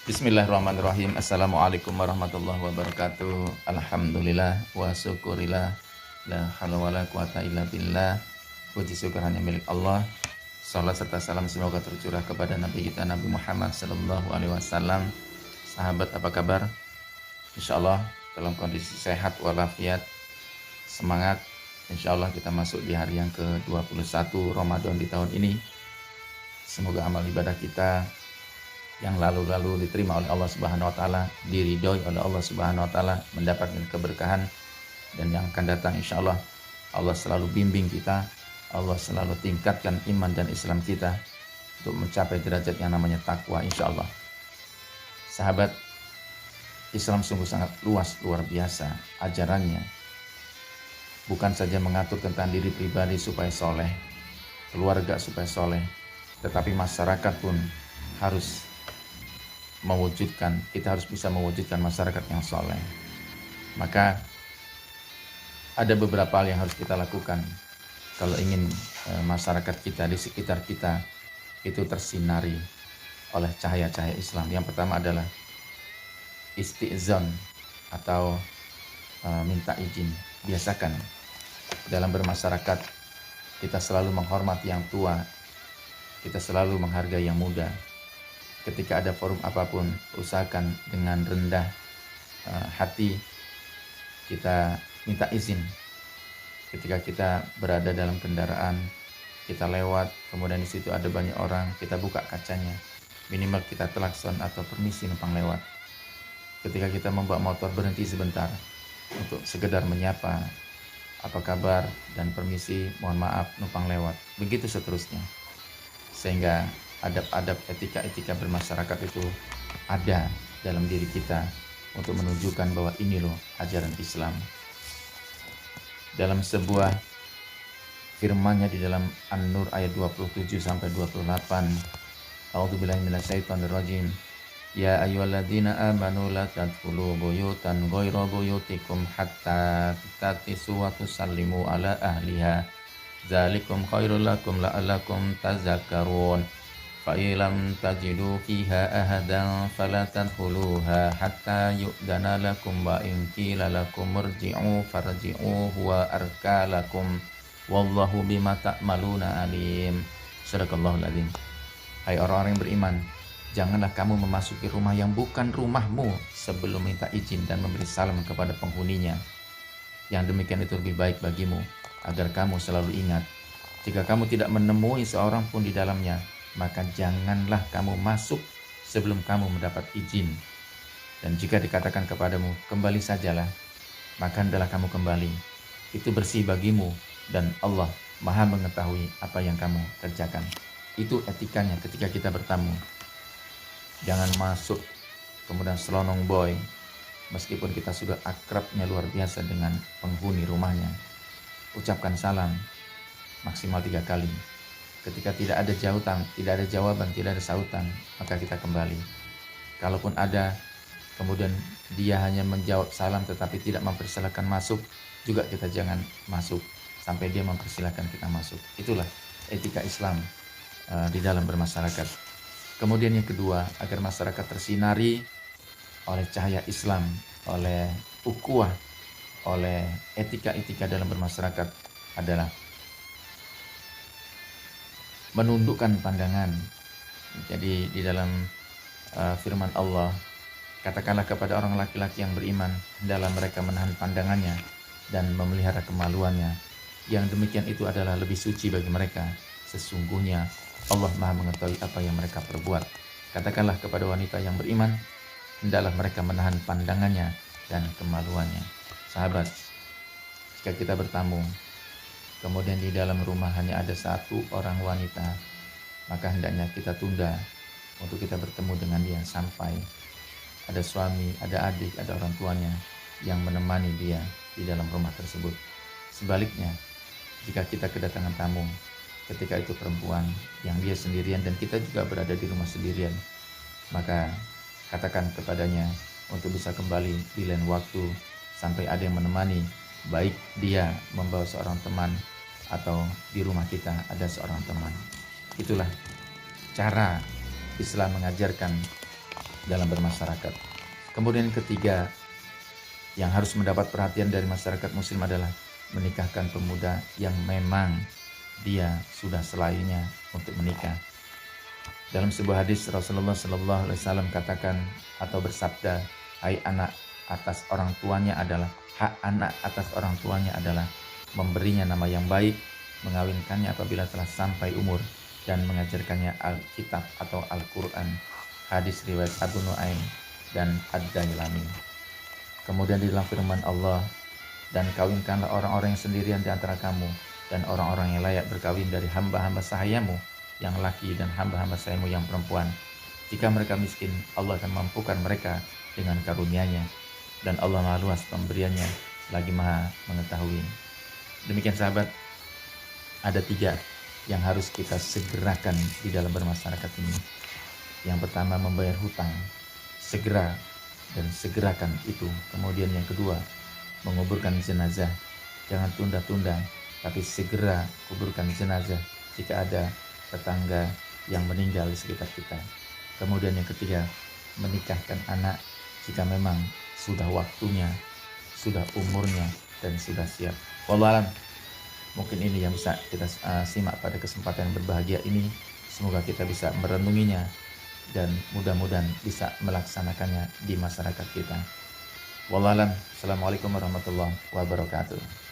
Bismillahirrahmanirrahim. Assalamualaikum warahmatullahi wabarakatuh. Alhamdulillah wa syukurillah. La haula wala quwata illa billah. Puji syukur hanya milik Allah. Salat serta salam semoga tercurah kepada Nabi kita Nabi Muhammad sallallahu alaihi wasallam. Sahabat, apa kabar? Insyaallah dalam kondisi sehat walafiat, semangat. Insyaallah kita masuk di hari yang ke-21 Ramadan di tahun ini. Semoga amal ibadah kita yang lalu-lalu diterima oleh Allah Subhanahu wa taala, diridhoi oleh Allah Subhanahu wa taala, mendapatkan keberkahan, dan yang akan datang insyaallah Allah selalu bimbing kita, Allah selalu tingkatkan iman dan Islam kita untuk mencapai derajat yang namanya takwa insyaallah. Sahabat, Islam sungguh sangat luas, luar biasa ajarannya. Bukan saja mengatur tentang diri pribadi supaya soleh, keluarga supaya soleh, tetapi masyarakat pun harus kita harus bisa mewujudkan masyarakat yang soleh. Maka ada beberapa hal yang harus kita lakukan kalau ingin masyarakat kita di sekitar kita itu tersinari oleh cahaya-cahaya Islam. Yang pertama adalah istizan atau minta izin. Biasakan dalam bermasyarakat kita selalu menghormati yang tua, kita selalu menghargai yang muda. Ketika ada forum apapun, usahakan dengan rendah hati kita minta izin. Ketika kita berada dalam kendaraan, kita lewat, kemudian di situ ada banyak orang, kita buka kacanya. Minimal kita klakson atau permisi numpang lewat. Ketika kita membawa motor, berhenti sebentar untuk sekedar menyapa, apa kabar, dan permisi, mohon maaf, numpang lewat. Begitu seterusnya. Sehingga adab-adab, etika-etika bermasyarakat itu ada dalam diri kita untuk menunjukkan bahwa ini loh ajaran Islam. Dalam sebuah firman-Nya di dalam An-Nur ayat 27 sampai 28, A'udzubillahi minasyaitonirrajim. Ya ayyuhalladzina amanu la tadkhulu buyutan ghayra buyutikum hatta tatisu wa tusallimu ala ahliha. Dzalikum khairul lakum la'allakum tazakkarun. Fa'ilam tajidu fiha ahadan fala tadkhuluha hatta yu'dana lakum wa in qila lakum irji'u farji'u huwa arka lakum wallahu bima ta'maluna alim. Shadaqallahul adzim. Hai orang-orang yang beriman, janganlah kamu memasuki rumah yang bukan rumahmu sebelum minta izin dan memberi salam kepada penghuninya. Yang demikian itu lebih baik bagimu, agar kamu selalu ingat, jika kamu tidak menemui seorang pun di dalamnya, maka janganlah kamu masuk sebelum kamu mendapat izin. Dan jika dikatakan kepadamu, kembali sajalah, maka hendaklah kamu kembali. Itu bersih bagimu, dan Allah Maha mengetahui apa yang kamu kerjakan. Itu etikanya ketika kita bertamu. Jangan masuk kemudian selonong boy, meskipun kita sudah akrabnya luar biasa dengan penghuni rumahnya. Ucapkan salam maksimal 3 kali. Ketika tidak ada jawaban, tidak ada sautan, maka kita kembali. Kalaupun ada, kemudian dia hanya menjawab salam tetapi tidak mempersilahkan masuk, juga kita jangan masuk sampai dia mempersilahkan kita masuk. Itulah etika Islam di dalam bermasyarakat. Kemudian yang kedua, agar masyarakat tersinari oleh cahaya Islam, oleh ukhuwah, oleh etika-etika dalam bermasyarakat adalah menundukkan pandangan. Jadi di dalam firman Allah, katakanlah kepada orang laki-laki yang beriman, hendaklah mereka menahan pandangannya dan memelihara kemaluannya. Yang demikian itu adalah lebih suci bagi mereka. Sesungguhnya Allah Maha mengetahui apa yang mereka perbuat. Katakanlah kepada wanita yang beriman, hendaklah mereka menahan pandangannya dan kemaluannya. Sahabat, jika kita bertamu, kemudian di dalam rumah hanya ada 1 orang wanita, maka hendaknya kita tunda untuk kita bertemu dengan dia sampai ada suami, ada adik, ada orang tuanya yang menemani dia di dalam rumah tersebut. Sebaliknya, jika kita kedatangan tamu, ketika itu perempuan yang dia sendirian dan kita juga berada di rumah sendirian, maka katakan kepadanya untuk bisa kembali di lain waktu sampai ada yang menemani, baik dia membawa seorang teman atau di rumah kita ada seorang teman. Itulah cara Islam mengajarkan dalam bermasyarakat. Kemudian ketiga, yang harus mendapat perhatian dari masyarakat muslim adalah menikahkan pemuda yang memang dia sudah selayaknya untuk menikah. Dalam sebuah hadis Rasulullah Sallallahu Alaihi Wasallam katakan atau bersabda, hai anak, atas orang tuanya adalah hak anak atas orang tuanya adalah memberinya nama yang baik, mengawinkannya apabila telah sampai umur, dan mengajarkannya Alkitab atau Al-Quran. Hadis riwayat Abu Nuaim dan Ad-Dailami. Kemudian di dalam firman Allah, dan kawinkanlah orang-orang yang sendirian di antara kamu, dan orang-orang yang layak berkawin dari hamba-hamba sahayamu yang laki dan hamba-hamba sahayamu yang perempuan. Jika mereka miskin, Allah akan mampukan mereka dengan karunia-Nya, dan Allah Maha Luas pemberiannya, lagi Maha mengetahui. Demikian sahabat, ada 3 yang harus kita segerakan di dalam bermasyarakat ini. Yang pertama, membayar hutang, segera dan segerakan itu. Kemudian yang kedua, menguburkan jenazah, jangan tunda-tunda, tapi segera kuburkan jenazah jika ada tetangga yang meninggal di sekitar kita. Kemudian yang ketiga, menikahkan anak jika memang sudah waktunya, sudah umurnya, dan sudah siap. Wallahu a'lam. Mungkin ini yang bisa kita simak pada kesempatan yang berbahagia ini. Semoga kita bisa merenunginya dan mudah-mudahan bisa melaksanakannya di masyarakat kita. Wallahu a'lam. Assalamualaikum warahmatullahi wabarakatuh.